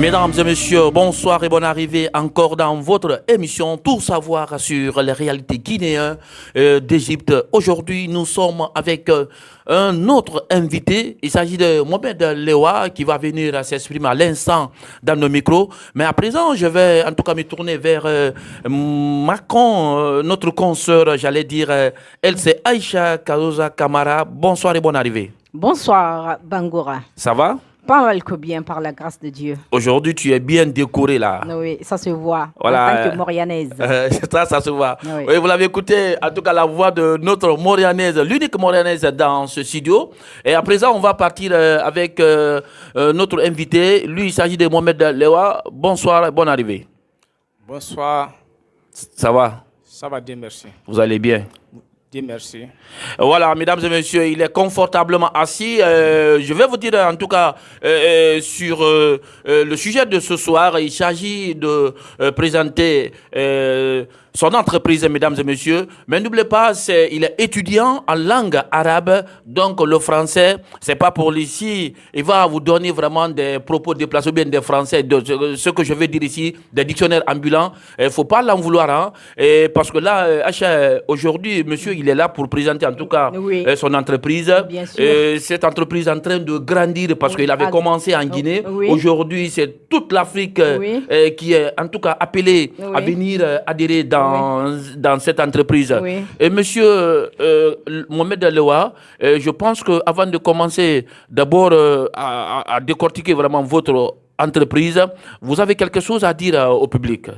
Mesdames et messieurs, bonsoir et bonne arrivée encore dans votre émission Tout savoir sur les réalités guinéennes d'Égypte. Aujourd'hui, nous sommes avec un autre invité. Il s'agit de Mohamed Lewa qui va venir s'exprimer à l'instant dans nos micros. Mais à présent, je vais en tout cas me tourner vers notre consoeur, j'allais dire, elle c'est Aïcha Kaouza Kamara. Bonsoir et bonne arrivée. Bonsoir Bangoura. Ça va? Pas mal que bien, par la grâce de Dieu. Aujourd'hui, tu es bien décoré là. Oui, ça se voit. Voilà. En tant que Morianaise. Ça se voit. Oui. Oui, vous l'avez écouté, en tout cas, la voix de notre Morianaise, l'unique Morianaise dans ce studio. Et à présent, on va partir avec notre invité. Lui, il s'agit de Mohamed Lewa. Bonsoir, bonne arrivée. Bonsoir. Ça va? Ça va, Dieu merci. Vous allez bien? Dieu merci. Voilà, mesdames et messieurs, il est confortablement assis. Je vais vous dire en tout cas sur le sujet de ce soir. Il s'agit de présenter son entreprise, mesdames et messieurs. Mais n'oubliez pas, il est étudiant en langue arabe, donc le français, c'est pas pour ici. Il va vous donner vraiment des propos déplacés, bien des français, de ce que je veux dire ici, des dictionnaires ambulants. Il faut pas l'en vouloir, hein. Et parce que là, aujourd'hui, monsieur, il est là pour présenter en tout cas son entreprise. Bien sûr. Cette entreprise est en train de grandir parce qu'il avait commencé en Guinée. Aujourd'hui, c'est toute l'Afrique qui est en tout cas appelée à venir adhérer dans cette entreprise. Et monsieur Mohamed Lewa, je pense qu'avant de commencer d'abord à décortiquer vraiment votre entreprise, vous avez quelque chose à dire au public?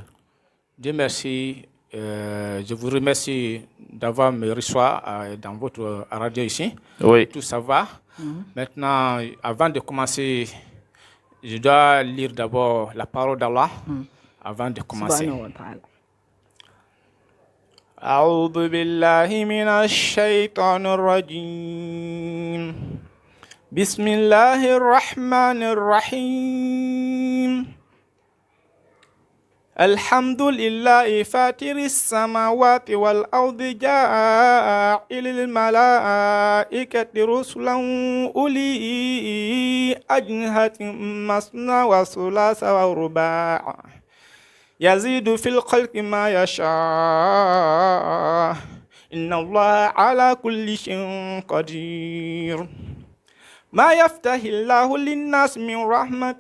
Dieu merci. Je vous remercie d'avoir me reçu dans votre radio ici. Oui. Tout ça va. Maintenant, avant de commencer, je dois lire d'abord la parole d'Allah avant de commencer. أعوذ بالله من الشيطان الرجيم بسم الله الرحمن الرحيم الحمد لله فاتر السماوات والأرض جاعل الملائكة رسلا أولي أجنحة مثنى وثلاث ورباع يزيد في الخلق ما يشاء إن الله على كل شيء قدير ما يفتح الله للناس من رحمة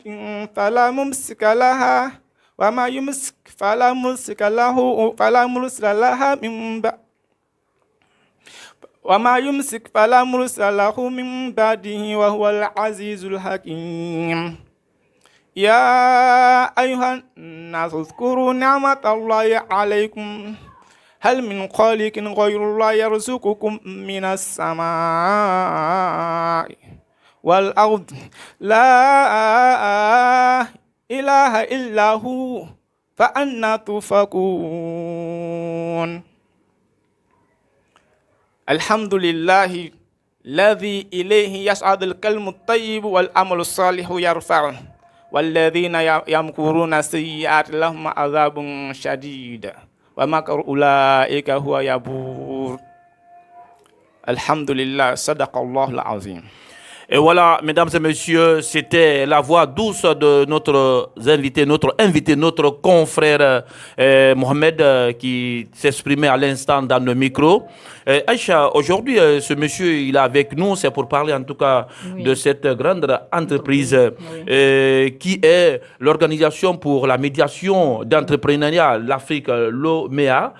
فلا ممسك لها وما يمسك فلا مرسل لها من بعد وما يمسك فلا مرسل له من بعده وهو العزيز الحكيم يا أيها الناس اذكروا نعمة الله عليكم هل من خالق غير الله يرزقكم من السماء والأرض لا إله إلا هو فأنا تؤفكون الحمد لله الذي إليه يصعد الكلم الطيب والعمل الصالح يرفعه والذين يمكرون السيئات لهم عذاب شديد ومكر أولئك هو يبور الحمد لله صدق الله العظيم. Et voilà, mesdames et messieurs, c'était la voix douce de notre invité, notre confrère Mohamed qui s'exprimait à l'instant dans le micro. Aïcha, aujourd'hui, ce monsieur, il est avec nous, c'est pour parler en tout cas de cette grande entreprise qui est l'Organisation pour la médiation d'entrepreneuriat, l'Afrique, l'OMEA,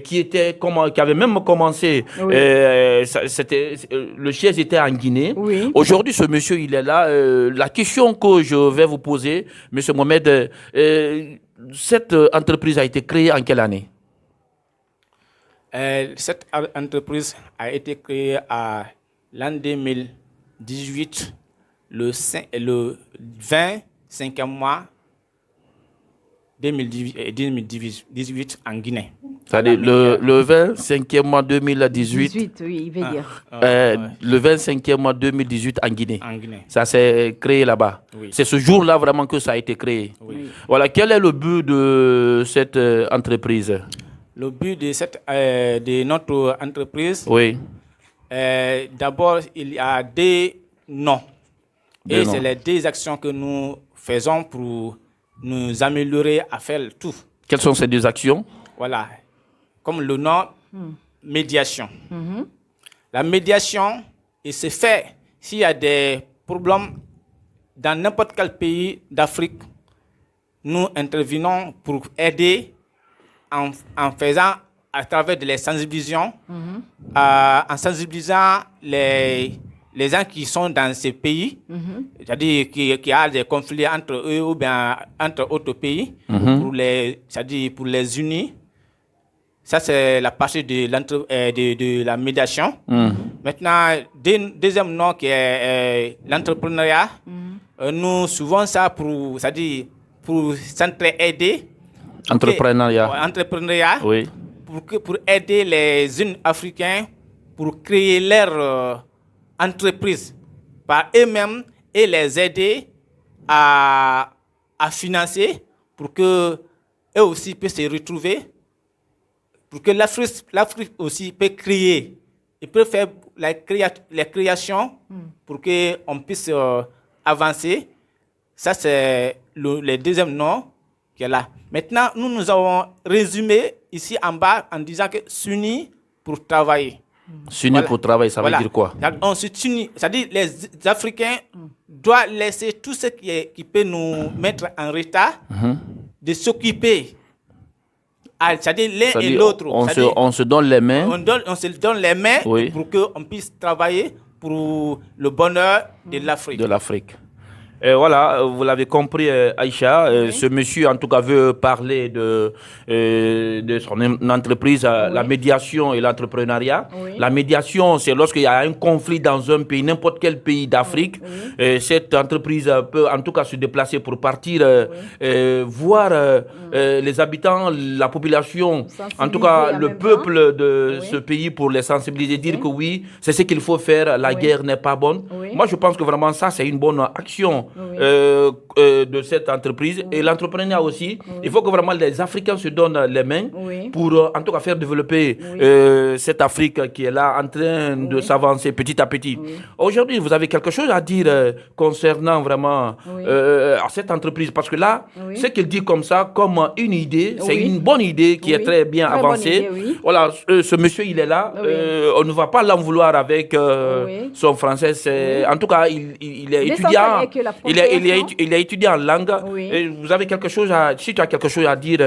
qui avait même commencé, le siège était en Guinée. Aujourd'hui, ce monsieur, il est là. La question que je vais vous poser, monsieur Mohamed, cette entreprise a été créée en quelle année? Cette entreprise a été créée à l'an 2018, le 25e mois 2018 en Guinée. C'est-à-dire le 25e mois 2018. Oui, il veut dire. Le 25e mois 2018 en Guinée. En Guinée. Ça s'est créé là-bas. Oui. C'est ce jour-là vraiment que ça a été créé. Oui. Voilà, quel est le but de cette entreprise? Le but de notre entreprise, D'abord, il y a des noms. Et c'est les deux actions que nous faisons pour nous améliorer à faire tout. Quelles sont ces 2 actions? Voilà. Comme le nom, médiation. La médiation, il se fait s'il y a des problèmes dans n'importe quel pays d'Afrique. Nous intervenons pour aider en faisant à travers les sensibilisations, en sensibilisant les gens qui sont dans ces pays, c'est-à-dire qui a des conflits entre eux ou bien entre autres pays, c'est-à-dire pour les unir. Ça, c'est la partie de la médiation. Maintenant, deuxième nom qui est l'entrepreneuriat. Nous souvent ça c'est-à-dire pour s'entraider. Entrepreneuriat. Oui. Pour aider les jeunes Africains pour créer leur entreprise par eux-mêmes et les aider à financer pour que eux aussi puissent se retrouver, pour que l'Afrique aussi peut créer. Ils peuvent faire les créations pour qu'on puisse avancer. Ça, c'est le deuxième nom qui est là. Maintenant, nous avons résumé ici en bas en disant que s'unir pour travailler. S'unir pour travailler, ça veut dire quoi? On s'unit, c'est-à-dire les Africains doivent laisser tout ce qui peut nous mettre en retard, de s'occuper. C'est-à-dire l'un et l'autre. On se donne les mains. On se donne les mains pour qu'on puisse travailler pour le bonheur de l'Afrique. Voilà, vous l'avez compris, Aïcha. Ce monsieur, en tout cas, veut parler de son entreprise, la médiation et l'entrepreneuriat. La médiation, c'est lorsqu'il y a un conflit dans un pays, n'importe quel pays d'Afrique. Cette entreprise peut, en tout cas, se déplacer pour partir voir les habitants, la population, en tout cas, le peuple de ce pays pour les sensibiliser, dire que oui, c'est ce qu'il faut faire. La guerre n'est pas bonne. Moi, je pense que vraiment ça, c'est une bonne action. De cette entreprise et l'entrepreneuriat aussi. Il faut que vraiment les Africains se donnent les mains pour en tout cas faire développer cette Afrique qui est là en train de s'avancer petit à petit. Aujourd'hui, vous avez quelque chose à dire concernant vraiment cette entreprise, parce que là, ce qu'il dit comme ça, comme une idée, c'est une bonne idée qui est très bien avancée. Voilà, ce monsieur, il est là. On ne va pas l'en vouloir avec son français. En tout cas, il est étudiant. Il est étudiant en langue. Et vous avez quelque chose si tu as quelque chose à dire.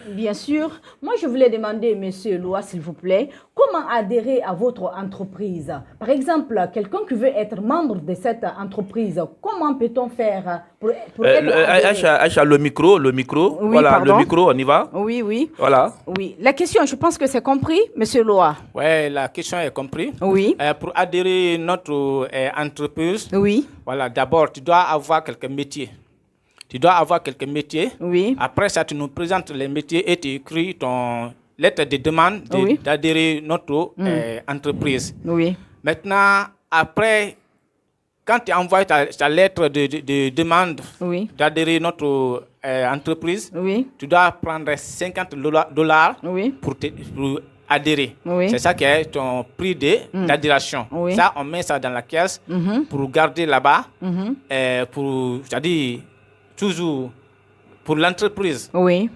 Bien sûr. Moi, je voulais demander, monsieur Loa, s'il vous plaît, comment adhérer à votre entreprise? Par exemple, quelqu'un qui veut être membre de cette entreprise, comment peut-on faire pour être Aïcha, le micro. Oui, voilà, pardon. le micro, on y va. Oui. Voilà. Oui. La question, je pense que c'est compris, monsieur Loa. Oui, la question est comprise. Oui. Pour adhérer à notre entreprise, voilà, d'abord, tu dois avoir quelques métiers. Oui. Après ça, tu nous présentes les métiers et tu écris ton lettre de demande d'adhérer à notre entreprise. Oui. Maintenant, après, quand tu envoies ta lettre de demande d'adhérer à notre entreprise, tu dois prendre $50 pour adhérer. C'est ça qui est ton prix d'adhération. Ça, on met ça dans la caisse pour garder là-bas, c'est-à-dire toujours pour l'entreprise.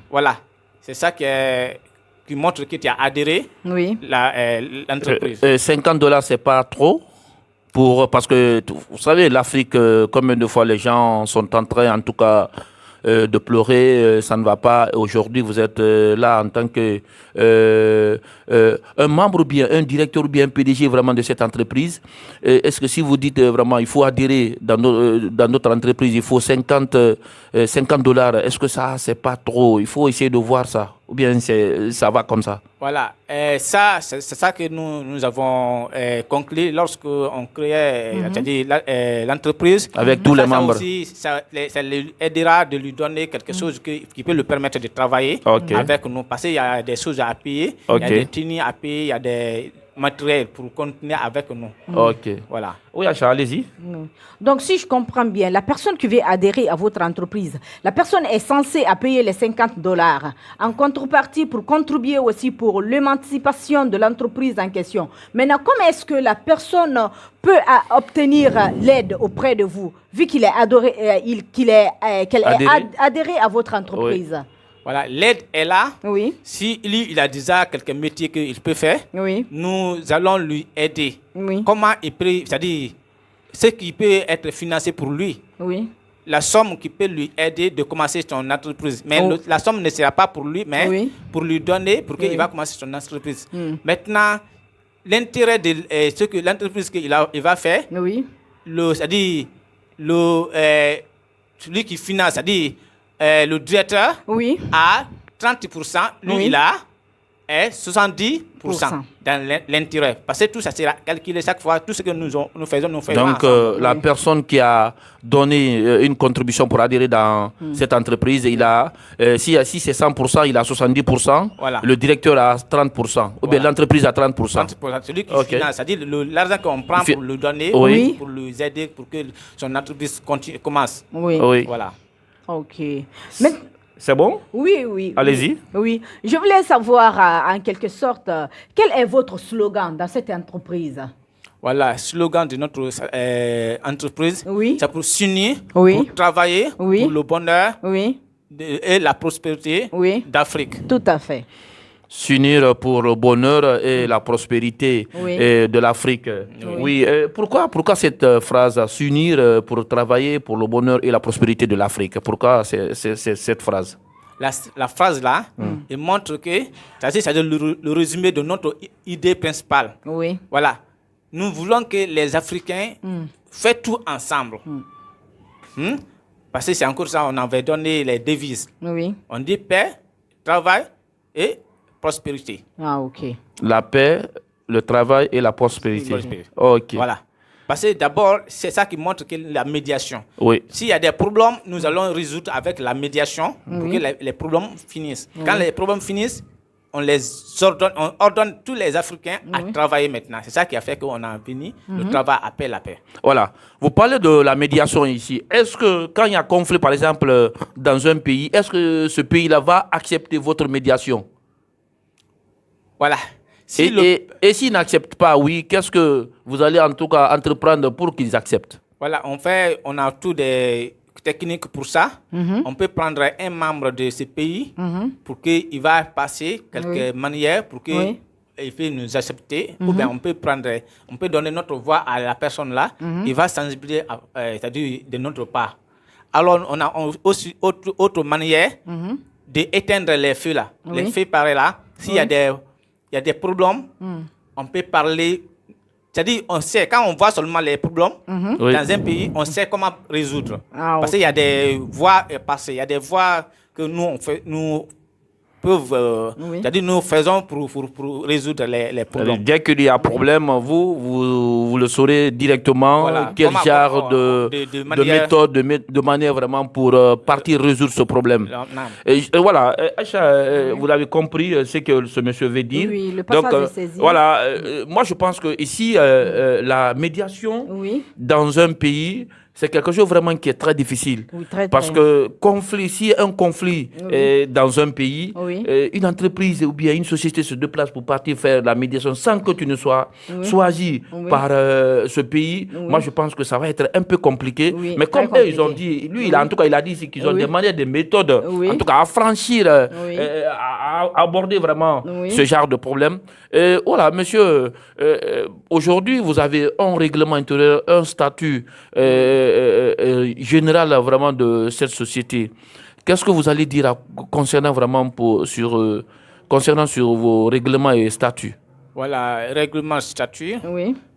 Voilà. C'est ça qui montre que tu as adhéré l'entreprise. $50, c'est pas trop? Parce que, vous savez, l'Afrique, combien de fois les gens sont en train, en tout cas, de pleurer, ça ne va pas. Aujourd'hui, vous êtes là en tant que un membre ou bien un directeur ou bien un PDG vraiment de cette entreprise. Est-ce que si vous dites vraiment il faut adhérer dans notre entreprise, il faut $50, est-ce que ça, c'est pas trop? Il faut essayer de voir ça. Ou bien ça va comme ça? Voilà. Ça, c'est ça que nous avons conclu lorsqu'on créait l'entreprise. Avec tous les membres. Aussi, ça lui aidera de lui donner quelque chose qui peut lui permettre de travailler avec nous. Parce qu'il y a des choses à payer, il y a des tenus à payer, il y a des matériel pour continuer avec nous. Ok. Voilà. Oui, Acha, allez-y. Donc, si je comprends bien, la personne qui veut adhérer à votre entreprise, la personne est censée à payer les $50 en contrepartie pour contribuer aussi pour l'émancipation de l'entreprise en question. Maintenant, comment est-ce que la personne peut obtenir l'aide auprès de vous, vu qu'il est qu'elle est adhérée à votre entreprise? Oui. Voilà, l'aide est là. Oui. Si lui, il a déjà quelques métiers qu'il peut faire, Oui. nous allons lui aider. Oui. Comment il peut, c'est-à-dire ce qui peut être financé pour lui. Oui. La somme qui peut lui aider de commencer son entreprise. Mais la somme ne sera pas pour lui, mais pour lui donner, pour qu'il va commencer son entreprise. Maintenant, l'intérêt de ce que l'entreprise qu'il va faire, c'est-à-dire celui qui finance, c'est-à-dire le directeur a 30%, lui il a 70% dans l'intérêt. Parce que tout ça sera calculé chaque fois, tout ce que nous faisons. Donc la personne qui a donné une contribution pour adhérer dans cette entreprise, il a, si c'est 100%, il a 70%, voilà. Le directeur a 30%, ou bien l'entreprise a 30%. Celui qui finance, c'est-à-dire l'argent qu'on prend pour lui donner, pour lui aider, pour que son entreprise commence. Oui. Voilà. Ok. C'est bon? Oui. Allez-y. Oui. Je voulais savoir, en quelque sorte, quel est votre slogan dans cette entreprise? Voilà, le slogan de notre entreprise, c'est pour s'unir, pour travailler pour le bonheur et la prospérité d'Afrique. Tout à fait. S'unir pour le bonheur et la prospérité de l'Afrique. Oui. Pourquoi cette phrase, s'unir pour travailler pour le bonheur et la prospérité de l'Afrique? Pourquoi cette phrase? La phrase là, elle montre que c'est le résumé de notre idée principale. Oui. Voilà. Nous voulons que les Africains fassent tout ensemble. Parce que c'est encore ça, on avait donné les devises. Oui. On dit paix, travail et prospérité. Ah, ok. La paix, le travail et la prospérité. Ok. Voilà. Parce que d'abord, c'est ça qui montre que la médiation. Oui. S'il y a des problèmes, nous allons résoudre avec la médiation pour que les problèmes finissent. Quand les problèmes finissent, on ordonne tous les Africains à travailler maintenant. C'est ça qui a fait qu'on a fini le travail après la paix. Voilà. Vous parlez de la médiation ici. Est-ce que quand il y a conflit, par exemple, dans un pays, est-ce que ce pays-là va accepter votre médiation? Voilà. Et s'ils n'acceptent pas, qu'est-ce que vous allez en tout cas entreprendre pour qu'ils acceptent? Voilà, on a tous des techniques pour ça. On peut prendre un membre de ce pays pour qu'il va passer quelques manières pour qu'il puisse nous accepter. Ou bien on peut donner notre voix à la personne là. Il va sensibiliser, c'est-à-dire de notre part. Alors on a aussi autre manière d'éteindre les feux là. Les feux par là. S'il y a des problèmes, on peut parler. C'est-à-dire, on sait, quand on voit seulement les problèmes dans un pays, on sait comment résoudre. Parce qu'il y a des voies passées, il y a des voies que nous faisons pour résoudre les problèmes. Dès qu'il y a problème, vous le saurez directement, quel genre de méthode, de manière vraiment pour partir résoudre ce problème. Et voilà, Acha, vous l'avez compris, ce que ce monsieur veut dire. Oui, le passage est saisi. Voilà, moi je pense que ici, la médiation dans un pays, c'est quelque chose vraiment qui est très difficile. Parce que si un conflit est dans un pays, une entreprise ou bien une société se déplace pour partir faire la médiation sans que tu ne sois choisi par ce pays, moi je pense que ça va être un peu compliqué. Mais comme eux, ils ont dit, lui, en tout cas, il a dit qu'ils ont des manières, des méthodes, en tout cas à franchir, à aborder vraiment ce genre de problème. Voilà, monsieur, aujourd'hui, vous avez un règlement intérieur, un statut général vraiment de cette société. Qu'est-ce que vous allez dire concernant vraiment concernant sur vos règlements et statuts? Voilà, règlement statut.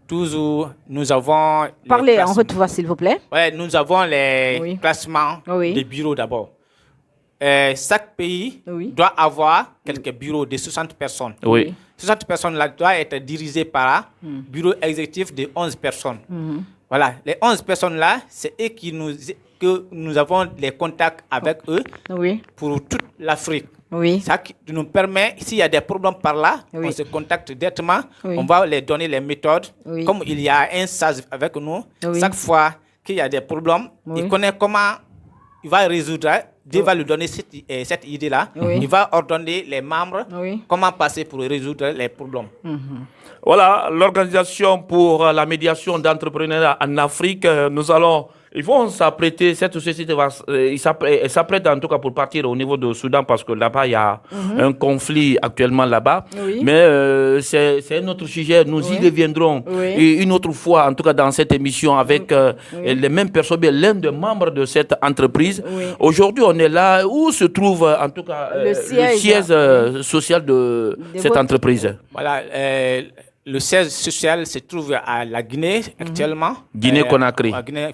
Toujours, nous avons... Parlez en haute voix, s'il vous plaît. Nous avons les classements des bureaux d'abord. Chaque pays doit avoir quelques bureaux de 60 personnes. 60 personnes-là doivent être dirigées par un bureau exécutif de 11 personnes. Voilà, les 11 personnes-là, c'est eux que nous avons les contacts avec eux pour toute l'Afrique. Oui. Ça qui nous permet, s'il y a des problèmes par là, Oui. on se contacte directement, Oui. on va les donner les méthodes. Oui. Comme il y a un sage avec nous, Oui. chaque fois qu'il y a des problèmes, Oui. il connaît comment il va résoudre. Dieu va lui donner cette idée-là. Oui. Il va ordonner les membres Oui. comment passer pour résoudre les problèmes. Voilà, l'organisation pour la médiation d'entrepreneuriat en Afrique, ils vont s'apprêter, cette société elle s'apprête en tout cas pour partir au niveau du Soudan parce que là-bas, il y a un conflit actuellement là-bas. Oui. Mais c'est un autre sujet, nous y Oui. reviendrons Oui. et une autre fois, en tout cas dans cette émission, avec les mêmes personnes, bien, l'un des membres de cette entreprise. Oui. Aujourd'hui, on est là où se trouve en tout cas Le siège, social de cette votre- entreprise. Voilà, le siège social se trouve à la Guinée actuellement. Guinée-Conakry. À Guinée,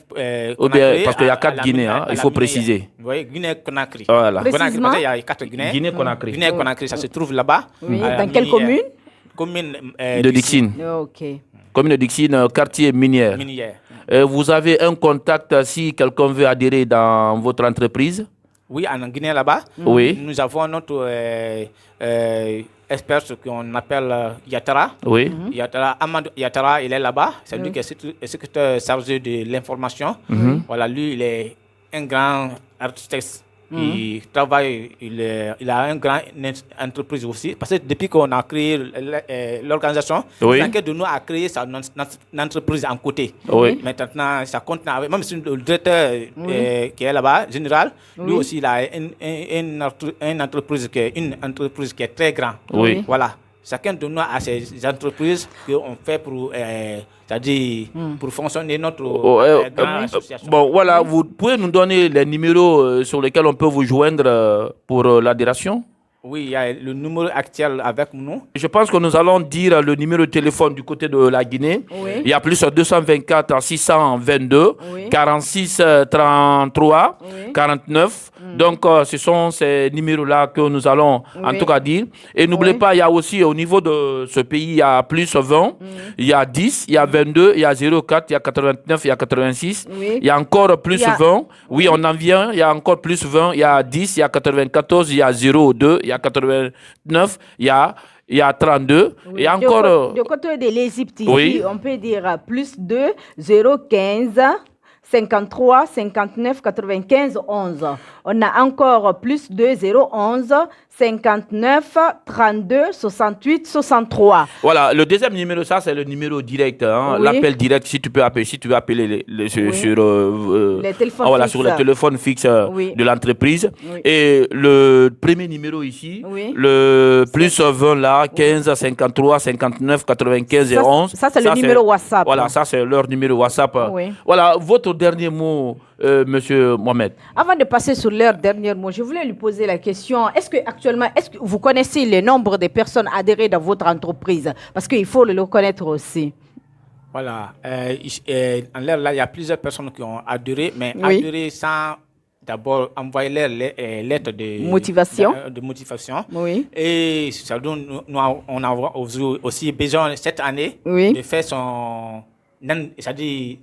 Ou bien, Conakry, parce qu'il y a à 4 la Guinées, Guinée- hein, à il la faut Guinée. préciser. Oui, Guinée-Conakry. Voilà. Précisément. Il y a 4 Guinées. Guinée-Conakry. Guinée-Conakry, ça se trouve là-bas. Oui. à la Dans quelle minière. commune? Commune De Dixine. Ok. Commune de Dixine, quartier minière. minière. Vous avez un contact si quelqu'un veut adhérer dans votre entreprise? Oui, en Guinée là-bas. Oui. Nous avons notre expert qu'on appelle Yatara. Oui. Yatara, Amadou Yatara, il est là-bas. C'est lui qui est secrétaire chargé de l'information. Voilà, lui, il est un grand artiste. Il travaille, il a une grande entreprise aussi. Parce que depuis qu'on a créé l'organisation, Oui. chacun de nous a créé sa entreprise en côté. Oui. Maintenant, ça continue avec, même si le directeur qui est là-bas, général, lui Oui. aussi, il a une entreprise qui est très grande. Oui. Voilà. Chacun de nous a ses entreprises qu'on fait pour, c'est-à-dire, pour fonctionner notre grande association. Bon, voilà, vous pouvez nous donner les numéros sur lesquels on peut vous joindre pour l'adhération? Oui, il y a le numéro actuel avec nous. Je pense que nous allons dire le numéro de téléphone du côté de la Guinée. Oui. Il y a plus 224 622 Oui. 46 33 Oui. 49. Donc, ce sont ces numéros-là que nous allons en Oui. tout cas dire. Et n'oubliez Oui. pas, il y a aussi au niveau de ce pays, il y a plus 20, il y a 10, il y a 22, il y a 04, il y a 89, il y a 86. Oui. Il y a encore plus Il y a- 20. Oui, on en vient. Il y a encore plus 20. Il y a 10, il y a 94, il y a 02, il y a 89, il y a 32. Oui. Et encore... De côté de l'Égypte, ici, Oui. on peut dire plus 2, 015, 53, 59, 95, 11. On a encore plus 2, 011, 59, 32, 68, 63. Voilà, le deuxième numéro, ça, c'est le numéro direct. Hein, Oui. L'appel direct, si tu peux appeler, si tu veux appeler sur, Les téléphones voilà, fixes. sur le téléphone fixe Oui. de l'entreprise. Oui. Et le premier numéro ici, Oui. le plus 20 là, 15, 53, 59, 95 et Ça, 11. ça, c'est le numéro WhatsApp. Voilà, ça, c'est leur numéro WhatsApp. Oui. Voilà, votre dernier mot, monsieur Mohamed. Avant de passer sur leur dernier mot, je voulais lui poser la question. Est-ce que vous connaissez le nombre de personnes adhérées dans votre entreprise? Parce qu'il faut le connaître aussi. Voilà. En l'air, là, il y a plusieurs personnes qui ont adhéré, mais Oui. adhéré sans d'abord envoyer leur lettre de Motivation. De motivation. Oui. Et ça donne, on a aussi besoin cette année Oui. de faire c'est-à-dire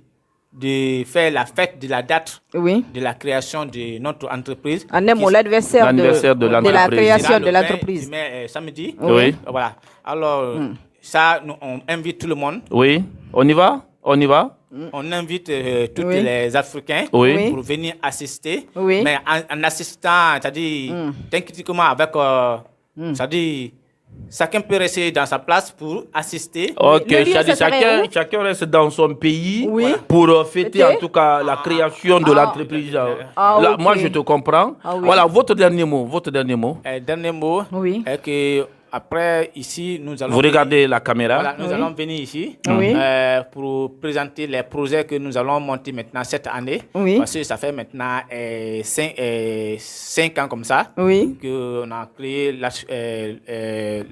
de faire la fête de la date Oui. de la création de notre entreprise. En un mot, l'anniversaire L'anniversaire de la l'entreprise. création Sera de le 20 l'entreprise. samedi. Oui. Voilà. Alors, ça, on invite tout le monde. Oui, on y va? On y va? On invite tous Oui. les Africains Oui. pour venir assister. Oui. Mais en assistant, c'est-à-dire, techniquement avec, c'est-à-dire, chacun peut rester dans sa place pour assister. Ok, Le lieu, c'est-à-dire ça serait où? chacun reste dans son pays Oui. pour fêter Fêter? en tout cas la création de l'entreprise. Ah, Là, ok. moi, je te comprends. Ah, oui. Voilà, votre dernier mot. Dernier mot Oui. est que après ici, nous allons Vous regardez la caméra. Voilà, nous Oui. allons venir ici Oui. pour présenter les projets que nous allons monter maintenant cette année. Oui. Parce que ça fait maintenant 5 ans comme ça Oui. qu'on a créé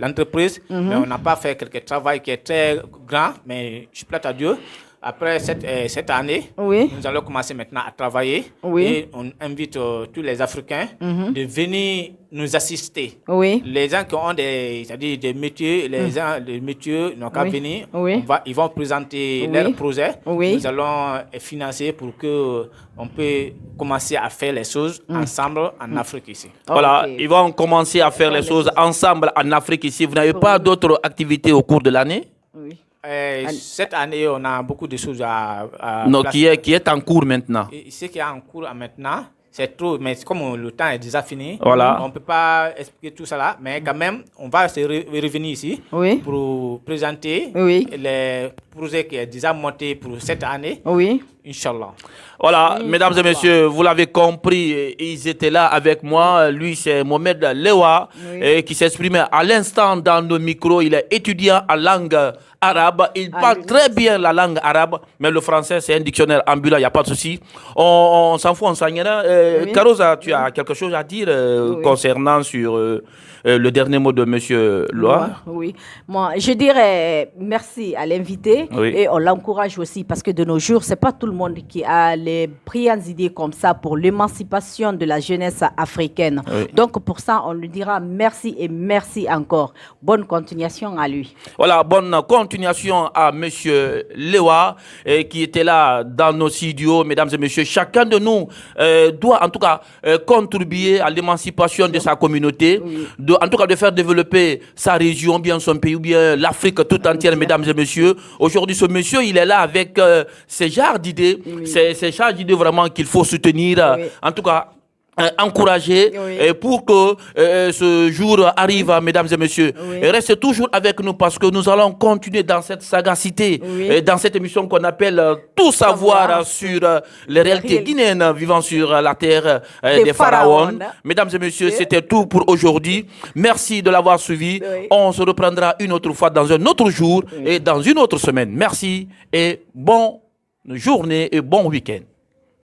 l'entreprise. Mais on n'a pas fait quelque travail qui est très grand. Mais je plaît à Dieu. Après cette année, Oui. nous allons commencer maintenant à travailler. Oui. Et on invite tous les Africains de venir nous assister. Oui. Les gens qui ont c'est-à-dire des métiers, les gens des métiers n'ont qu'à Oui. venir. Oui. Ils vont présenter Oui. leurs projets. Oui. Nous allons financer pour que on peut commencer à faire les choses ensemble en Afrique ici. Voilà, Ok. ils vont commencer à faire les choses ensemble en Afrique ici. Vous n'avez pas d'autres activités au cours de l'année? Oui. Cette année, on a beaucoup de choses à Non, placer. qui est en cours maintenant. Et ce qui est en cours maintenant, c'est trop, mais comme le temps est déjà fini, Voilà. on ne peut pas expliquer tout ça là, mais quand même, on va se revenir ici Oui. pour présenter Oui. les projets qui sont déjà montés pour cette année, Oui. Inch'Allah. Voilà, Oui, mesdames et Inch'Allah. messieurs, vous l'avez compris, ils étaient là avec moi. Lui, c'est Mohamed Lewa, Oui. qui s'exprimait à l'instant dans nos micros. Il est étudiant en langue arabe. Il parle lui. très bien la langue arabe, mais le français, c'est un dictionnaire ambulant, il n'y a pas de souci. On s'en fout, on s'en ira. Oui. Carosa, tu as quelque chose à dire Oui. concernant sur le dernier mot de Monsieur Loa? Oui. Moi, je dirais merci à l'invité Oui. et on l'encourage aussi parce que de nos jours, c'est pas tout le monde qui a les brillantes idées comme ça pour l'émancipation de la jeunesse africaine. Oui. Donc pour ça, on lui dira merci et merci encore. Bonne continuation à lui. Voilà, bonne continuation à Monsieur Lewa qui était là dans nos studios, mesdames et messieurs. Chacun de nous doit en tout cas contribuer à l'émancipation de sa communauté, Oui. en tout cas de faire développer sa région, bien son pays ou bien l'Afrique tout entière, mesdames et messieurs. Aujourd'hui, ce monsieur, il est là avec ces genres d'idées, Oui. ces genres d'idées vraiment qu'il faut soutenir, Oui. en tout cas encourager Oui. pour que ce jour arrive, mesdames et messieurs. Oui. Et restez toujours avec nous parce que nous allons continuer dans cette sagacité, Oui. dans cette émission qu'on appelle Tout savoir sur les réalités guinéennes vivant sur la terre des pharaons. Mesdames et messieurs, Oui. c'était tout pour aujourd'hui. Merci de l'avoir suivi. Oui. On se reprendra une autre fois dans un autre jour et dans une autre semaine. Merci et bonne journée et bon week-end.